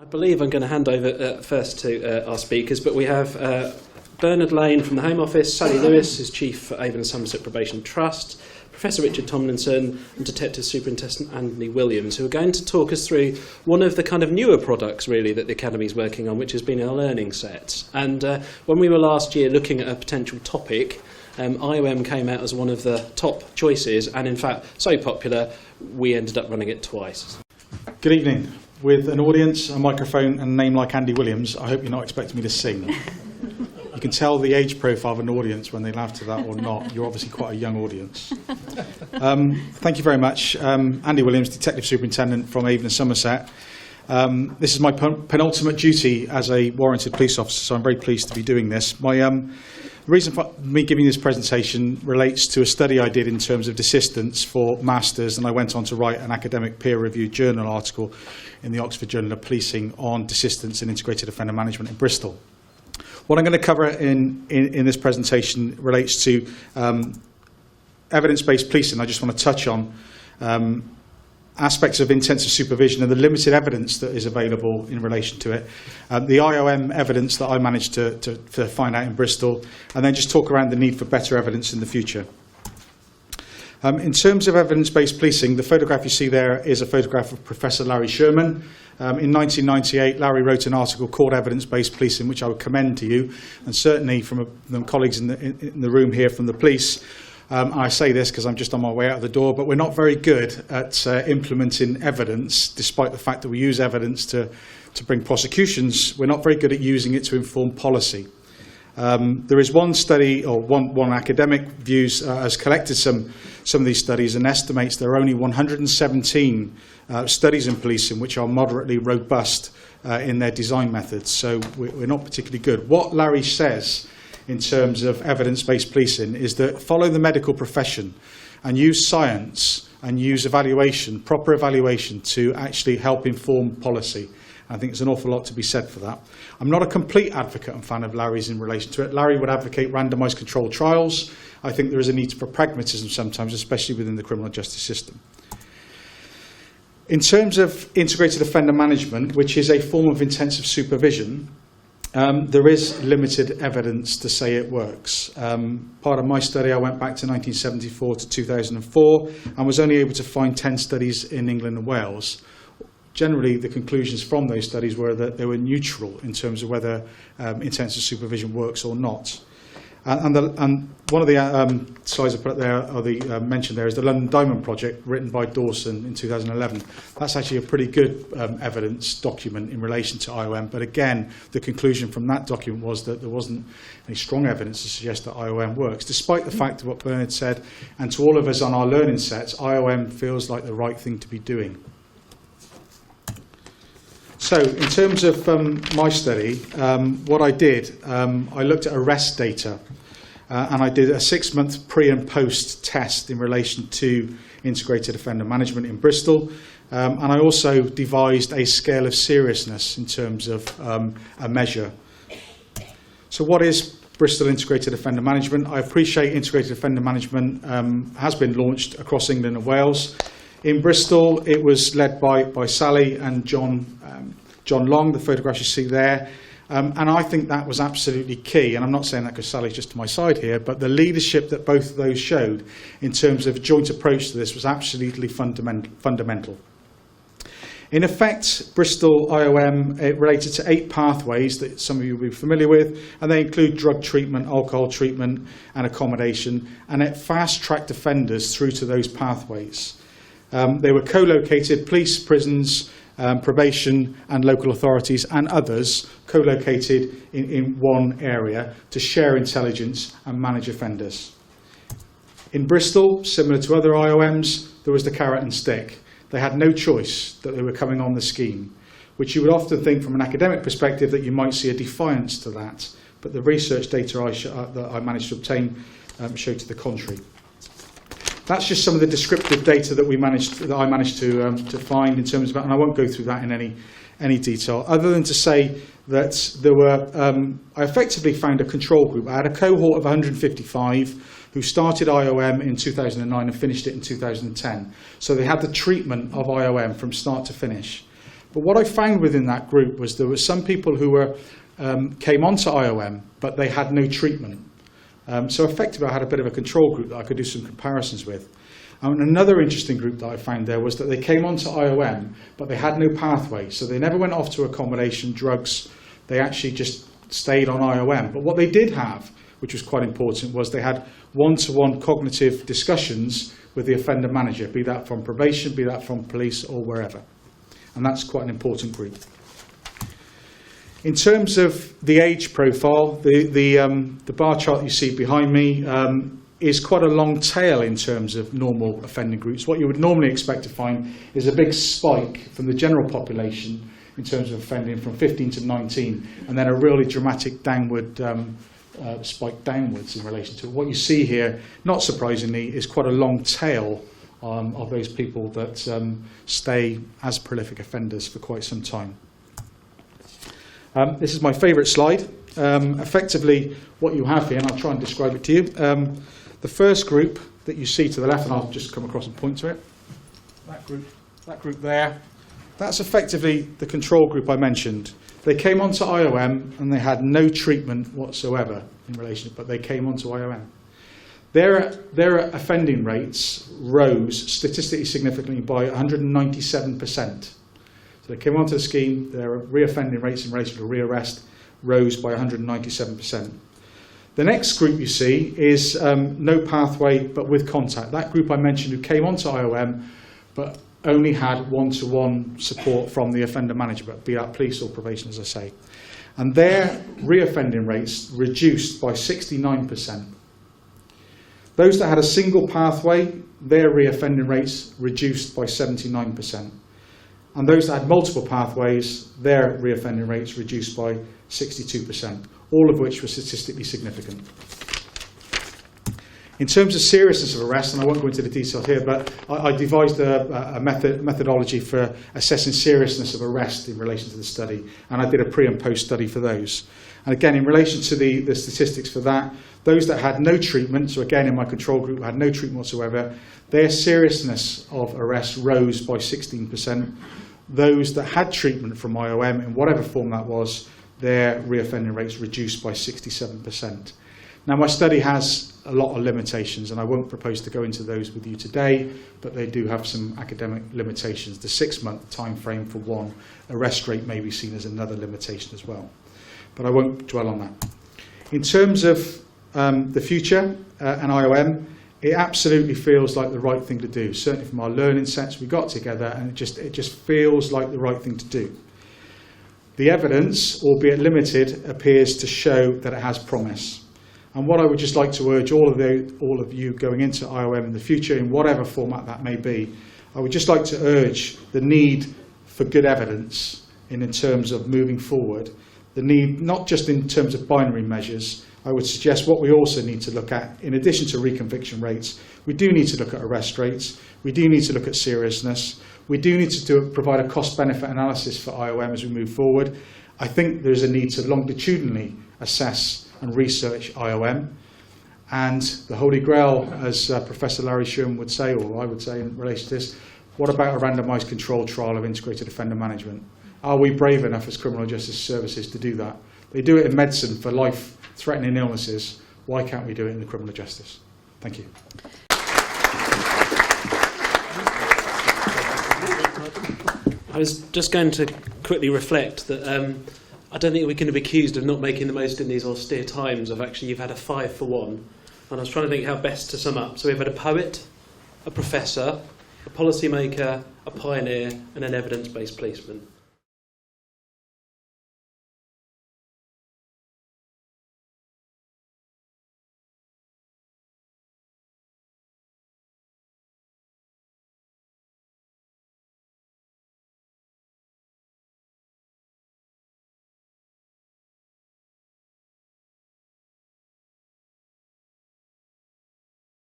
I believe I'm going to hand over first to our speakers, but we have Bernard Lane from the Home Office, Sally Lewis, who's Chief for Avon and Somerset Probation Trust, Professor Richard Tomlinson and Detective Superintendent Anthony Williams, who are going to talk us through one of the kind of newer products really that the Academy is working on, which has been our learning sets. And when we were last year looking at a potential topic, IOM came out as one of the top choices, and in fact so popular we ended up running it twice. Good evening. With an audience, a microphone and a name like Andy Williams, I hope you're not expecting me to sing. You can tell the age profile of an audience when they laugh to that or not. You're obviously quite a young audience. Thank you very much. Andy Williams, Detective Superintendent from Avon and Somerset. This is my penultimate duty as a warranted police officer, so I'm very pleased to be doing this. The reason for me giving this presentation relates to a study I did in terms of desistance for masters, and I went on to write an academic peer-reviewed journal article in the Oxford Journal of Policing on desistance and integrated offender management in Bristol. What I'm going to cover in this presentation relates to evidence-based policing. I just want to touch on aspects of intensive supervision and the limited evidence that is available in relation to it, the IOM evidence that I managed to find out in Bristol, and then just talk around the need for better evidence in the future. In terms of evidence-based policing, the photograph you see there is a photograph of Professor Larry Sherman. In 1998, Larry wrote an article called Evidence-Based Policing, which I would commend to you, and certainly from the colleagues in the room here from the police. I say this because I'm just on my way out of the door, but we're not very good at implementing evidence, despite the fact that we use evidence to bring prosecutions. We're not very good at using it to inform policy. There is one study, or one academic views has collected some of these studies and estimates there are only 117 studies in policing which are moderately robust in their design methods. So we're not particularly good. What Larry says in terms of evidence-based policing is that follow the medical profession and use science and use evaluation, proper evaluation, to actually help inform policy. I think there's an awful lot to be said for that. I'm not a complete advocate and fan of Larry's in relation to it. Larry would advocate randomised controlled trials. I think there is a need for pragmatism sometimes, especially within the criminal justice system. In terms of integrated offender management, which is a form of intensive supervision, there is limited evidence to say it works. Part of my study, I went back to 1974 to 2004 and was only able to find 10 studies in England and Wales. Generally, the conclusions from those studies were that they were neutral in terms of whether intensive supervision works or not. And one of the slides I put up there, or mentioned there, is the London Diamond Project, written by Dawson in 2011. That's actually a pretty good evidence document in relation to IOM, but again, the conclusion from that document was that there wasn't any strong evidence to suggest that IOM works, despite the fact of what Bernard said, and to all of us on our learning sets, IOM feels like the right thing to be doing. So, in terms of my study, what I did, I looked at arrest data, and I did a 6-month pre and post test in relation to integrated offender management in Bristol, and I also devised a scale of seriousness in terms of a measure. So what is Bristol Integrated Offender Management? I appreciate integrated offender management has been launched across England and Wales. In Bristol, it was led by Sally and John Long, the photographs you see there. And I think that was absolutely key. And I'm not saying that because Sally's just to my side here, but the leadership that both of those showed in terms of a joint approach to this was absolutely fundamental. In effect, Bristol IOM, it related to 8 pathways that some of you will be familiar with, and they include drug treatment, alcohol treatment, and accommodation, and it fast-tracked offenders through to those pathways. They were co-located, police, prisons, probation and local authorities and others co-located in one area to share intelligence and manage offenders. In Bristol, similar to other IOMs, there was the carrot and stick. They had no choice that they were coming on the scheme, which you would often think from an academic perspective that you might see a defiance to that, but the research data that I managed to obtain showed to the contrary. That's just some of the descriptive data that I managed to find in terms of, and I won't go through that in any detail, other than to say that there were, I effectively found a control group. I had a cohort of 155 who started IOM in 2009 and finished it in 2010. So they had the treatment of IOM from start to finish. But what I found within that group was there were some people who came onto IOM, but they had no treatment. So effectively, I had a bit of a control group that I could do some comparisons with. And another interesting group that I found there was that they came onto IOM, but they had no pathway. So they never went off to accommodation, drugs. They actually just stayed on IOM. But what they did have, which was quite important, was they had one-to-one cognitive discussions with the offender manager, be that from probation, be that from police or wherever. And that's quite an important group. In terms of the age profile, the bar chart you see behind me is quite a long tail in terms of normal offending groups. What you would normally expect to find is a big spike from the general population in terms of offending from 15 to 19, and then a really dramatic downward spike downwards in relation to it. What you see here, not surprisingly, is quite a long tail of those people that stay as prolific offenders for quite some time. This is my favourite slide. Effectively, what you have here, and I'll try and describe it to you. The first group that you see to the left, and I'll just come across and point to it. That group there, that's effectively the control group I mentioned. They came onto IOM and they had no treatment whatsoever in relation, but they came onto IOM. Their offending rates rose statistically significantly by 197%. So they came onto the scheme, their reoffending rates in relation to rearrest rose by 197%. The next group you see is no pathway but with contact. That group I mentioned who came onto IOM but only had one-to-one support from the offender manager, but be that police or probation, as I say. And their reoffending rates reduced by 69%. Those that had a single pathway, their reoffending rates reduced by 79%. And those that had multiple pathways, their reoffending rates reduced by 62%, all of which were statistically significant. In terms of seriousness of arrest, and I won't go into the details here, but I devised a methodology for assessing seriousness of arrest in relation to the study, and I did a pre and post study for those. And again, in relation to the statistics for that, those that had no treatment, so again in my control group had no treatment whatsoever, their seriousness of arrest rose by 16%. Those that had treatment from IOM, in whatever form that was, their reoffending rates reduced by 67%. Now, my study has a lot of limitations, and I won't propose to go into those with you today, but they do have some academic limitations. The 6-month time frame for one arrest rate may be seen as another limitation as well, but I won't dwell on that. In terms of the future and IOM, it absolutely feels like the right thing to do. Certainly from our learning sets we got together, and it just feels like the right thing to do. The evidence, albeit limited, appears to show that it has promise. And what I would just like to urge all of you going into IOM in the future, in whatever format that may be, I would just like to urge the need for good evidence in terms of moving forward. The need, not just in terms of binary measures, I would suggest what we also need to look at, in addition to reconviction rates, we do need to look at arrest rates, we do need to look at seriousness, we do need to provide a cost-benefit analysis for IOM as we move forward. I think there's a need to longitudinally assess and research IOM. And the Holy Grail, as Professor Larry Sherman would say, or I would say in relation to this, what about a randomised controlled trial of integrated offender management? Are we brave enough as criminal justice services to do that? They do it in medicine for life-threatening illnesses. Why can't we do it in the criminal justice? Thank you. I was just going to quickly reflect that I don't think we're going to be accused of not making the most in these austere times of actually you've had a 5 for 1. And I was trying to think how best to sum up. So we've had a poet, a professor, a policymaker, a pioneer and an evidence-based policeman.